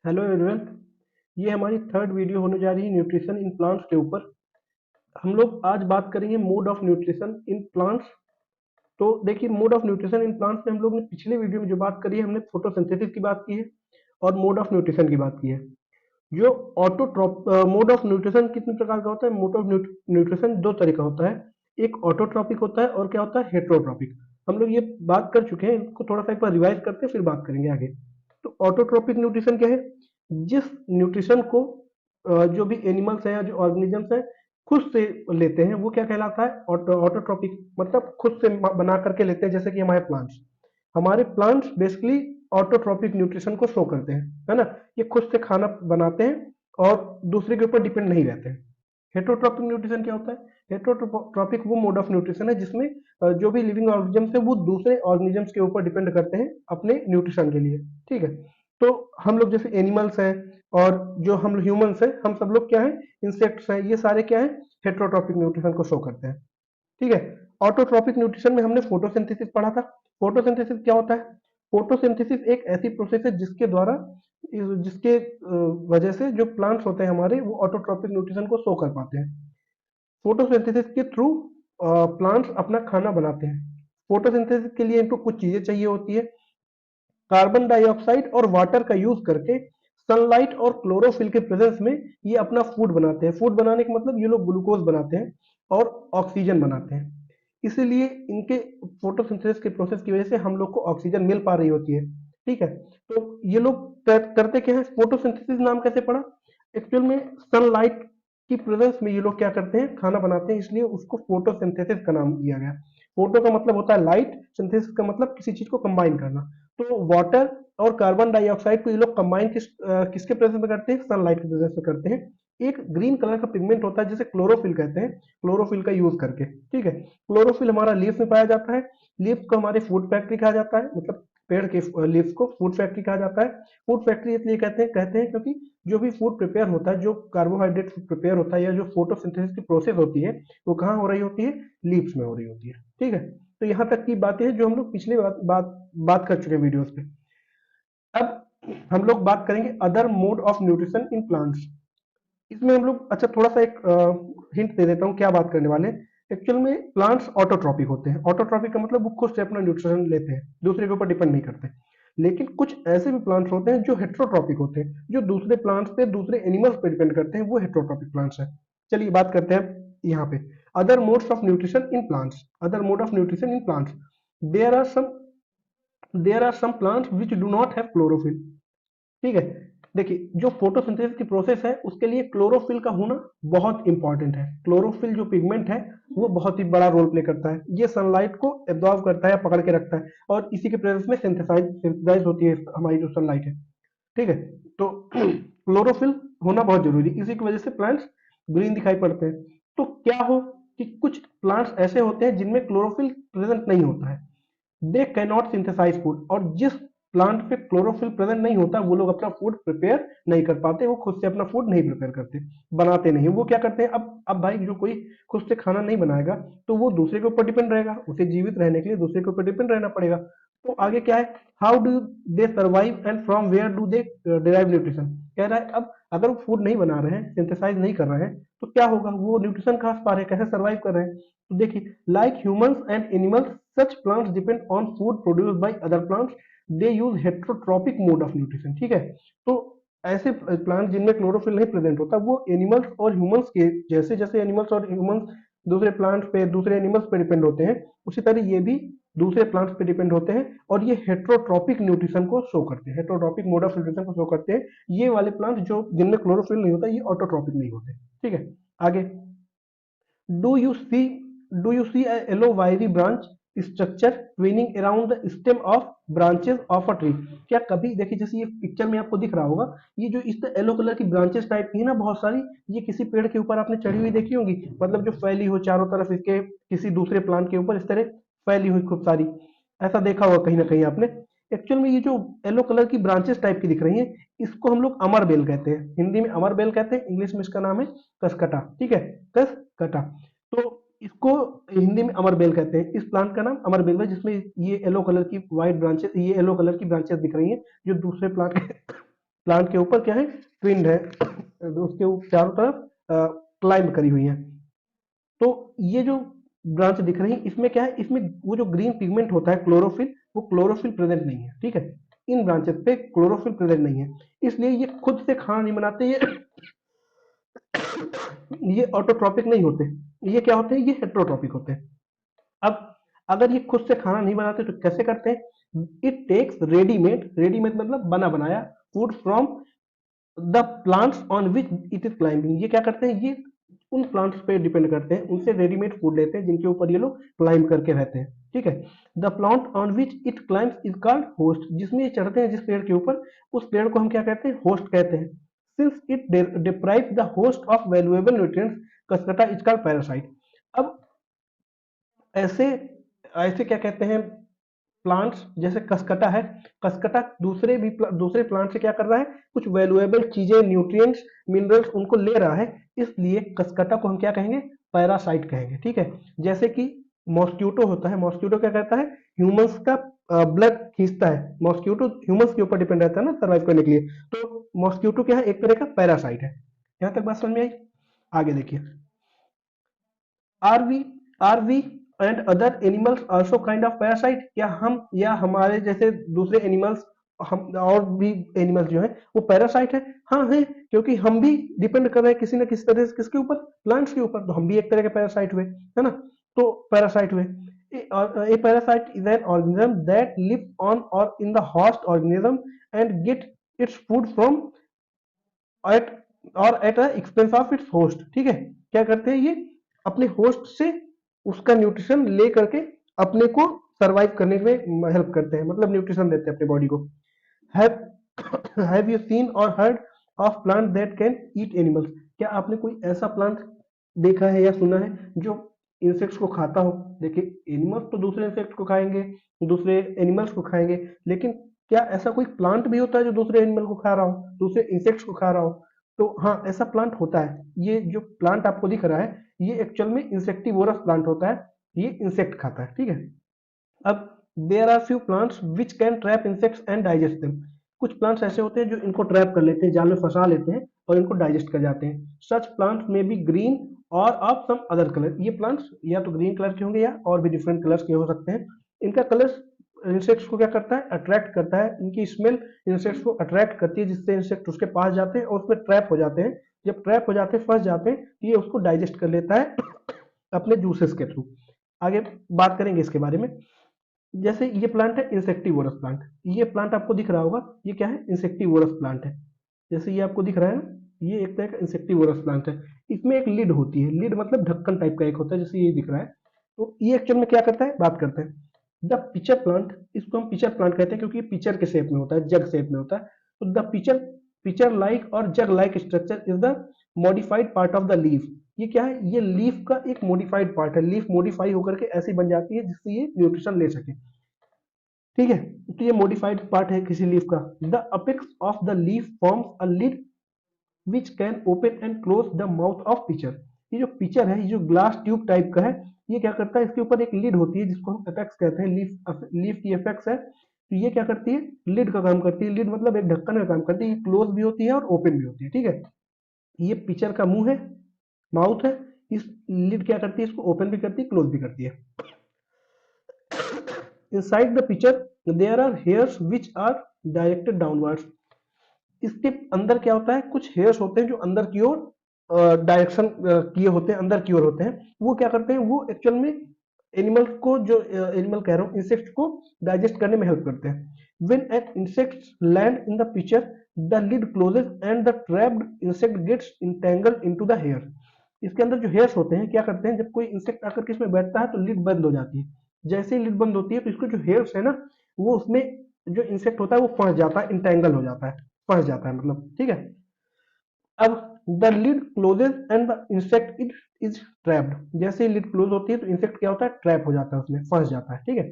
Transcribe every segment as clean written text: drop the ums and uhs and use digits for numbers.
Hello everyone. ये हमारी third video होने जा रही है न्यूट्रिशन इन प्लांट्स के ऊपर। हम लोग आज बात करेंगे mode of nutrition in plants. तो देखिए, mode of nutrition in plants में हम लोग ने पिछले वीडियो में जो बात करी है, हमने फोटोसिंथेसिस की बात की है और मोड ऑफ न्यूट्रिशन की बात की है। जो ऑटोट्रॉप मोड ऑफ न्यूट्रिशन कितने प्रकार का होता है? मोड ऑफ न्यूट्रिशन दो तरह का होता है। एक ऑटोट्रॉपिक होता है और क्या होता है, हेट्रोट्रॉपिक। हम लोग ये बात कर चुके हैं, इनको थोड़ा सा एक बार रिवाइज करते हैं फिर बात करेंगे आगे। तो ऑटोट्रॉपिक न्यूट्रिशन क्या है? जिस न्यूट्रिशन को जो भी एनिमल्स हैं या जो ऑर्गेनिजम्स हैं खुद से लेते हैं, वो क्या कहलाता है? ऑटोट्रॉपिक। मतलब खुद से बना करके लेते हैं, जैसे कि हमारे प्लांट्स बेसिकली ऑटोट्रॉपिक न्यूट्रिशन को शो करते हैं, है ना। ये खुद से खाना बनाते हैं और दूसरे के ऊपर डिपेंड नहीं रहते हैं। हेटरोट्रॉपिक न्यूट्रिशन क्या होता है? हेटरोट्रॉपिक वो मोड ऑफ न्यूट्रिशन है जिसमें जो भी लिविंग ऑर्गेनिजम्स है वो दूसरे ऑर्गेनिजम्स के ऊपर डिपेंड करते हैं अपने न्यूट्रिशन के लिए। ठीक है। तो हम लोग जैसे एनिमल्स हैं और जो हम ह्यूमंस हैं, हम सब लोग क्या है, इंसेक्ट्स हैं, ये सारे क्या है, हेटरोट्रॉपिक न्यूट्रिशन को शो करते हैं। ठीक है। ऑटोट्रॉपिक न्यूट्रिशन में हमने फोटोसिंथेसिस पढ़ा था। फोटोसिंथेसिस क्या होता है? फोटोसिंथेसिस एक ऐसी प्रोसेस है जिसके द्वारा जिसके वजह से जो प्लांट्स होते हैं हमारे, वो ऑटोट्रॉपिक न्यूट्रिशन को शो कर पाते हैं। फोटोसिंथेसिस के थ्रू प्लांट्स अपना खाना बनाते हैं। फोटोसिंथेसिस के लिए इनको कुछ चीजें चाहिए होती है। कार्बन डाइऑक्साइड और वाटर का यूज करके सनलाइट और क्लोरोफिल के प्रेजेंस में ये अपना फूड बनाते हैं। फूड बनाने का मतलब ये लोग ग्लूकोज बनाते हैं और ऑक्सीजन बनाते हैं। इसीलिए इनके फोटोसिंथेसिस के प्रोसेस की वजह से हम लोग को ऑक्सीजन मिल पा रही होती है। ठीक है। तो ये लोग करते क्या है? फोटोसिंथेसिस नाम कैसे पड़ा? एक्चुअल में सनलाइट की प्रेजेंस में ये लोग क्या करते हैं, खाना बनाते हैं, इसलिए उसको फोटोसिंथेसिस का नाम दिया गया। फोटो का मतलब होता है लाइट, सिंथेसिस का मतलब किसी चीज को कंबाइन करना। तो वाटर और कार्बन डाइऑक्साइड को ये लोग कंबाइन किसके प्रेजेंस में करते हैं? सनलाइट के प्रेजेंस में करते हैं। एक ग्रीन कलर का पिगमेंट होता है जिसे क्लोरोफिल कहते हैं, क्लोरोफिल का यूज करके। ठीक है। क्लोरोफिल हमारा लीव्स में पाया जाता है। लीव्स को हमारे फूड फैक्ट्री कहा जाता है, मतलब पेड़ के लीव्स को फूड फैक्ट्री कहा जाता है। फूड फैक्ट्री इसलिए कहते हैं क्योंकि जो भी फूड प्रिपेयर होता है, जो कार्बोहाइड्रेट प्रिपेयर होता है या जो फोटोसिंथेसिस की प्रोसेस होती है, वो कहाँ हो रही होती है? लीव्स में हो रही होती है। ठीक है। तो यहाँ तक की बातें हैं जो हम लोग पिछले बात कर चुके हैं वीडियोस पे। अब हम लोग बात करेंगे other mode of nutrition in plants. इसमें हम लोग, अच्छा थोड़ा सा एक हिंट दे देता हूँ क्या बात करने वाले हैं। एक्चुअल में प्लांट्स ऑटोट्रॉपिक होते हैं। ऑटोट्रॉपिक का मतलब वो खुद से अपना न्यूट्रिशन लेते हैं, दूसरे के ऊपर डिपेंड नहीं करते। लेकिन कुछ ऐसे भी प्लांट्स होते हैं जो हेट्रोट्रॉपिक होते हैं, जो दूसरे प्लांट्स पे, दूसरे एनिमल्स पे डिपेंड करते हैं, वो हेट्रोट्रॉपिक प्लांट्स हैं। चलिए बात करते हैं यहाँ पे other modes of nutrition in plants. Other mode of nutrition in plants, there are some there are some plants which do not have chlorophyll. ठीक है। देखिए, जो फोटोसिंथेसिस की प्रोसेस है उसके लिए क्लोरोफिल का होना बहुत इंपॉर्टेंट है। क्लोरोफिल जो पिगमेंट है वो बहुत ही बड़ा रोल प्ले करता है। ये सनलाइट को एब्जॉर्ब करता है, पकड़ के रखता है, और इसी के प्रेजेंस में सिंथेसाइज होती है हमारी जो सनलाइट है। ठीक है। तो क्लोरोफिल होना बहुत जरूरी, इसी की वजह से प्लांट्स ग्रीन दिखाई पड़ते हैं। तो क्या हो कि कुछ प्लांट्स ऐसे होते हैं जिनमें क्लोरोफिल प्रेजेंट नहीं होता है, they can not synthesize food. और जिस प्लांट पे क्लोरोफिल प्रेजेंट नहीं होता, वो लोग अपना फूड प्रिपेयर नहीं कर पाते, वो खुद से अपना फूड नहीं प्रिपेयर करते, बनाते नहीं। वो क्या करते हैं, अब भाई जो कोई खुद से खाना नहीं बनाएगा तो वो दूसरे के ऊपर डिपेंड रहेगा, उसे जीवित रहने के लिए दूसरे के ऊपर डिपेंड रहना पड़ेगा। तो आगे क्या है, how do they survive and from where do they derive nutrition. कह रहा है अब अगर वो फूड नहीं बना रहे हैं, सिंथेसाइज नहीं कर रहे हैं, तो क्या होगा, वो न्यूट्रिशन कहाँ से पा रहे हैं, कैसे सर्वाइव कर रहे हैं? तो देखिए, like humans and animals, such plants depend on food produced by other plants. They use heterotropic mode of nutrition. ठीक है। तो ऐसे प्लांट जिनमें क्लोरोफिल नहीं प्रेजेंट होता, वो एनिमल्स और ह्यूमंस के जैसे, जैसे एनिमल्स और ह्यूमंस दूसरे प्लांट्स पे, दूसरे एनिमल्स पे डिपेंड होते हैं, उसी तरह ये भी दूसरे प्लांट्स पे डिपेंड होते हैं, और ये हेट्रोट्रॉपिक न्यूट्रिशन को शो करते हैं, हेट्रोट्रॉपिक मोड ऑफ न्यूट्रिशन को शो करते हैं। ये वाले प्लांट जो जिनमें क्लोरोफिल नहीं होता, ये ऑटोट्रॉपिक नहीं होते। ठीक है। आगे, Do you see do you see a yellow wiry branch structure twining around the stem of branches of a tree? क्या कभी देखिए, जैसे ये पिक्चर में आपको दिख रहा होगा, ये जो इस येलो कलर की ब्रांचेस टाइप की है ना बहुत सारी, ये किसी पेड़ के ऊपर आपने चढ़ी हुई देखी होगी, मतलब जो फैली हो चारों तरफ इसके, किसी दूसरे प्लांट के ऊपर इस तरह फैली हुई खूब सारी, ऐसा देखा होगा कहीं ना कहीं आपने। एक्चुअल में ये जो येलो कलर की ब्रांचेस टाइप की दिख रही हैं, इसको हम लोग अमर बेल कहते हैं। हिंदी में अमर बेल कहते हैं, इंग्लिश में इसका नाम है कसकटा। ठीक है, कसकटा। तो इसको हिंदी में अमर बेल कहते हैं। इस प्लांट का नाम अमर बेल है, जिसमें ये येलो कलर की व्हाइट ब्रांचेस, ये येलो कलर की ब्रांचेस दिख रही हैं, जो दूसरे प्लांट प्लांट के ऊपर क्या है, ट्विन्ड है, उसके चारों तरफ क्लाइंब करी हुई है। तो ये जो ब्रांच दिख रही है इसमें क्या है, इसमें वो जो ग्रीन पिगमेंट होता है क्लोरोफिल, वो क्लोरोफिल प्रेजेंट नहीं है, ठीक है। इन ब्रांचेस पे क्लोरोफिल प्रेजेंट नहीं है, इसलिए ये खुद से खाना नहीं बनाते, ये ऑटोट्रॉपिक नहीं होते, ये क्या होते हैं, ये हेट्रोट्रॉपिक होते हैं। अब अगर ये खुद से खाना नहीं बनाते तो कैसे करते हैं, इट टेक्स रेडीमेड, रेडीमेड मतलब बना बनाया, food from the plants on which it is climbing. ये क्या करते हैं, ये उन प्लांट्स पे डिपेंड करते हैं, उनसे रेडीमेड फूड लेते हैं जिनके ऊपर ये लोग क्लाइंब करके रहते हैं, ठीक है। The plant on which it climbs is called host, जिसमें ये चढ़ते हैं जिस पेड़ के ऊपर, उस पेड़ को हम क्या कहते हैं, होस्ट कहते हैं। Since it deprive the host of valuable nutrients, cuscuta is called parasite. अब ऐसे ऐसे क्या कहते हैं, प्लांट्स जैसे कसकटा है, कसकटा दूसरे प्लांट से क्या कर रहा है, कुछ वैल्यूएबल चीजें, न्यूट्रिएंट्स, मिनरल्स उनको ले रहा है, इसलिए कसकटा को हम क्या कहेंगे, पैरासाइट कहेंगे, ठीक है। जैसे कि मॉस्क्यूटो होता है, मॉस्क्यूटो क्या करता है, ह्यूमंस का ब्लड खींचता है, मॉस्क्यूटो ह्यूमंस के ऊपर डिपेंड रहता है ना सर्वाइव करने के लिए, तो मॉस्क्यूटो क्या है, एक तरह का पैरासाइट है। यहां तक बात समझ में आई, आगे देखिए, are we are we and other animals also kind of parasite, क्या हम या हमारे जैसे दूसरे एनिमल्स, हम और भी एनिमल्स जो है वो पैरासाइट है, हाँ है, क्योंकि हम भी डिपेंड कर रहे हैं किसी न किसी तरह से किसके ऊपर, प्लांट्स के ऊपर, तो हम भी एक तरह के पैरासाइट हुए, है ना। तो पैरासाइट हुए, a parasite is an organism that live on or in the host organism and get its food from at or at expense of its host, ठीक है। क्या करते हैं ये, अपने होस्ट से उसका न्यूट्रिशन ले करके अपने को सरवाइव करने में हेल्प करते हैं, मतलब न्यूट्रिशन देते हैं अपने बॉडी को। हैव यू सीन और heard of plant that can eat animals, क्या आपने कोई ऐसा प्लांट देखा है या सुना है जो इंसेक्ट्स को खाता हो। देखिए एनिमल्स तो दूसरे इंसेक्ट को खाएंगे, दूसरे एनिमल्स को खाएंगे, लेकिन क्या ऐसा कोई प्लांट भी होता है जो दूसरे एनिमल को खा रहा हो, दूसरे इंसेक्ट्स को खा रहा हो। तो हाँ, ऐसा प्लांट होता है, ये जो प्लांट आपको दिख रहा है ये एक्चुअल में इंसेक्टिवोरस प्लांट होता है, ये इंसेक्ट खाता है, ठीक है। अब there are few plants which can trap insects and digest them, कुछ प्लांट्स ऐसे होते हैं जो इनको ट्रैप कर लेते हैं, जाल में फंसा लेते हैं और इनको डाइजेस्ट कर जाते हैं। सच प्लांट्स में बी ग्रीन और ऑफ सम अदर कलर, ये प्लांट्स या तो ग्रीन कलर के होंगे या और भी डिफरेंट कलर्स के हो सकते हैं। इनका कलर इंसेक्ट्स को क्या करता है, अट्रैक्ट करता है, इनकी स्मेल इंसेक्ट्स को अट्रैक्ट करती है, जिससे इंसेक्ट उसके पास जाते हैं और उसमें ट्रैप हो जाते हैं। जब ट्रैप हो जाते हैं, फंस जाते हैं, तो ये उसको डाइजेस्ट कर लेता है अपने जूसेस के थ्रू। आगे बात करेंगे इसके बारे में। जैसे ये प्लांट है इंसेक्टिवोरस प्लांट, ये प्लांट आपको दिख रहा होगा, ये क्या है, इंसेक्टिवोरस प्लांट है। जैसे ये आपको दिख रहा है ना, ये एक तरह का इंसेक्टिवोरस प्लांट है। इसमें एक लीड होती है, लीड मतलब ढक्कन टाइप का एक होता है, जैसे ये दिख रहा है। तो ये एक्चुअल में क्या करता है, बात करते हैं। द पिचर प्लांट, इसको हम पिचर प्लांट कहते हैं क्योंकि ये पिचर के शेप में होता है, जग शेप में होता है। तो the picture pitcher like or jug like structure is the modified part of the leaf, ये क्या है, ये लीफ का एक मॉडिफाइड पार्ट है, लीफ मॉडिफाई होकर के ऐसी बन जाती है जिससे ये न्यूट्रिशन ले सके, ठीक है। तो ये मॉडिफाइड पार्ट है किसी लीफ का। The apex of the leaf forms a lid which can open and close the mouth of pitcher, ये जो पिचर है, ये जो ग्लास ट्यूब टाइप का है, ये क्या करता है, इसके ऊपर एक लिड होती है जिसको हम अपेक्स कहते हैं, लीफ की अपेक्स है, तो ये क्या करती है, लिड का काम करती है, लिड मतलब एक ढक्कन का काम करती है, ये क्लोज भी होती है और ओपन भी होती है, ठीक है। ये पिचर का मुंह है, माउथ है, इस लिड क्या करती है, इसको ओपन भी करती है, क्लोज भी करती है। Inside the pitcher there are hairs which are directed downwards, इसके अंदर क्या होता है, कुछ हेयर्स होते हैं जो अंदर की ओर डायरेक्शन किए होते हैं, अंदर की ओर होते हैं। वो क्या करते हैं, वो एक्चुअल में एनिमल को, जो एनिमल कह रहा हूँ, इंसेक्ट को डाइजेस्ट करने में हेल्प करते हैं। When an insect land in the pitcher the lid closes and the trapped insect gets entangled into the hair, इसके अंदर जो हेयर्स होते हैं क्या करते हैं, जब कोई इंसेक्ट आकर के इसमें बैठता है तो लिड बंद हो जाती है। जैसे ही लिड बंद होती है तो इसको जो हेयर्स है ना, वो उसमें जो इंसेक्ट होता है वो फंस जाता है, इंटेंगल हो जाता है, फंस जाता है मतलब, ठीक है। अब the lid closes and the insect it is trapped, जैसे ही लिड क्लोज होती है तो इंसेक्ट क्या होता है, ट्रैप हो जाता है, उसमें फंस जाता है, ठीक है।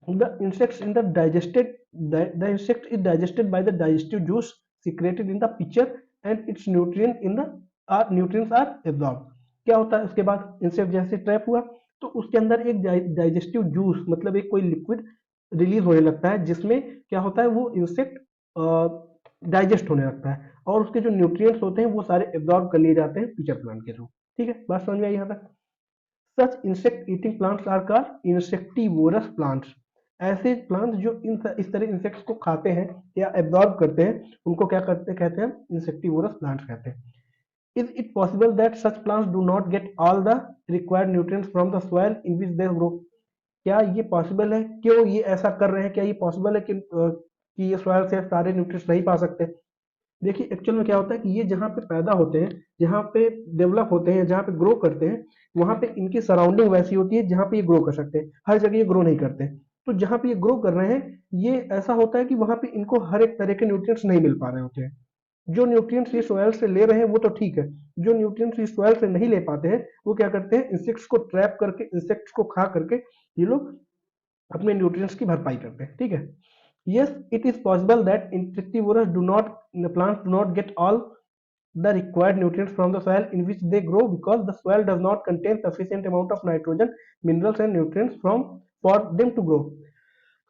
The insects in the digested the insect is digested by the digestive juice secreted in the pitcher and its nutrient in the nutrients are absorbed। क्या होता है उसके बाद, इंसेक्ट जैसे ट्रैप हुआ तो उसके अंदर एक डाइजेस्टिव जूस मतलब एक कोई लिक्विड रिलीज होने लगता है, जिसमें क्या होता है, वो इंसेक्ट डाइजेस्ट होने लगता है और उसके जो न्यूट्रिएंट्स होते हैं वो सारे एब्जॉर्ब कर लिए जाते हैं टीचर प्लांट के थ्रू। ठीक है, बात समझ में आई यहाँ तक? Such insect eating plants are called insectivorous plants. ऐसे प्लांट्स जो इस तरह इंसेक्ट्स को खाते हैं या एब्जॉर्ब करते हैं उनको क्या करते कहते हैं? इंसेक्टिवोरस प्लांट्स कहते हैं। Is it possible that such plants do not get all the required nutrients from the soil in which they grow? क्या ये पॉसिबल है? क्यों ये ऐसा कर रहे हैं? क्या ये पॉसिबल है कि ये सॉइल से सारे न्यूट्रिएंट्स नहीं पा सकते? देखिए एक्चुअल में क्या होता है कि ये जहाँ पे पैदा होते हैं, जहाँ पे डेवलप होते हैं, जहाँ पे ग्रो करते हैं, वहाँ पे इनकी सराउंडिंग वैसी होती है जहाँ पे ये ग्रो कर सकते हैं। हर जगह ये ग्रो नहीं करते। तो जहाँ पे ये ग्रो कर रहे हैं, ये ऐसा होता है कि वहाँ पे इनको हर एक तरह के न्यूट्रिएंट्स नहीं मिल पा रहे होते हैं। जो न्यूट्रिएंट्स ये सोयल से ले रहे हैं वो तो ठीक है, जो न्यूट्रिएंट्स ये सोयल से नहीं ले पाते हैं वो क्या करते हैं? इंसेक्ट्स को ट्रैप करके, इंसेक्ट्स को खा करके ये लोग अपने न्यूट्रिएंट्स की भरपाई करते हैं। ठीक है। Yes, it is possible that insectivorous the plants do not get all the required nutrients from the soil in which they grow because the soil does not contain sufficient amount of nitrogen, minerals and nutrients for them to grow.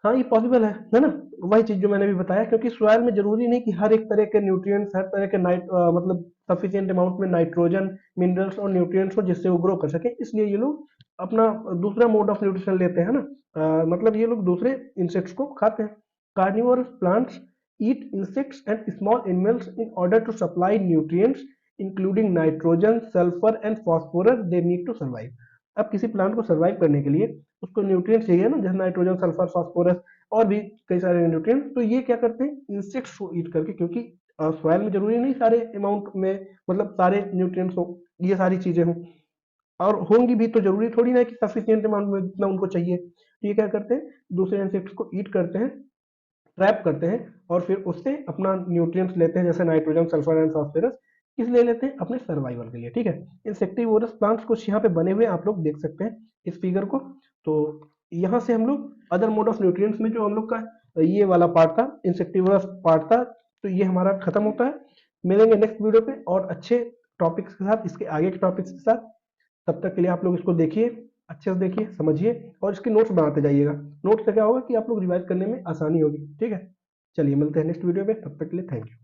हाँ, ये possible है ना? वही चीज जो मैंने भी बताया, क्योंकि सॉइल में जरूरी नहीं कि हर एक तरह के न्यूट्रिएंट्स, हर तरह के मतलब सफिशिएंट अमाउंट में नाइट्रोजन, मिनरल्स और न्यूट्रिएंट्स हो जिससे वो ग्रो कर सके। इसलिए ये लोग अपना दूसरा मोड ऑफ न्यूट्रिशन लेते हैं ना। मतलब ये लोग दूसरे इंसेक्ट्स को खाते हैं। Carnivorous plants eat insects and small animals in order to supply nutrients including nitrogen, sulphur and phosphorus they need to survive. अब किसी प्लांट को सर्वाइव करने के लिए उसको न्यूट्रिएंट्स चाहिए ना, जैसे नाइट्रोजन, सल्फर, फास्फोरस और भी कई सारे न्यूट्रिएंट्स। तो ये क्या करते हैं? इंसेक्ट्स को ईट करके, क्योंकि सॉइल में जरूरी नहीं सारे अमाउंट में मतलब सारे न्यूट्रिएंट्स हो, ये सारी चीजें हों, और होंगी भी तो जरूरी थोड़ी ना कि सफिशिएंट अमाउंट में जितना उनको चाहिए। तो ये क्या करते हैं? दूसरे इंसेक्ट्स को ईट करते हैं, ट्रैप करते हैं और फिर उससे अपना न्यूट्रिएंट्स लेते हैं, जैसे नाइट्रोजन, सल्फर एंड फास्फोरस। किस लिए लेते हैं? अपने सर्वाइवल के लिए। ठीक है। इंसेक्टिवोरस प्लांट्स कुछ यहाँ पे बने हुए आप लोग देख सकते हैं इस फिगर को। तो यहाँ से हम लोग अदर मोड ऑफ न्यूट्रिएंट्स में जो हम लोग का ये वाला पार्ट था, इंसेक्टिवोरस पार्ट था, तो ये हमारा खत्म होता है। मिलेंगे नेक्स्ट वीडियो पे और अच्छे टॉपिक्स के साथ, इसके आगे के टॉपिक्स के साथ। तब तक के लिए आप लोग इसको देखिए, अच्छे से देखिए, समझिए और इसके नोट्स बनाते जाइएगा। नोट्स से क्या होगा कि आप लोग रिवाइज करने में आसानी होगी। ठीक है, चलिए मिलते हैं नेक्स्ट वीडियो में, तब तक के लिए थैंक यू।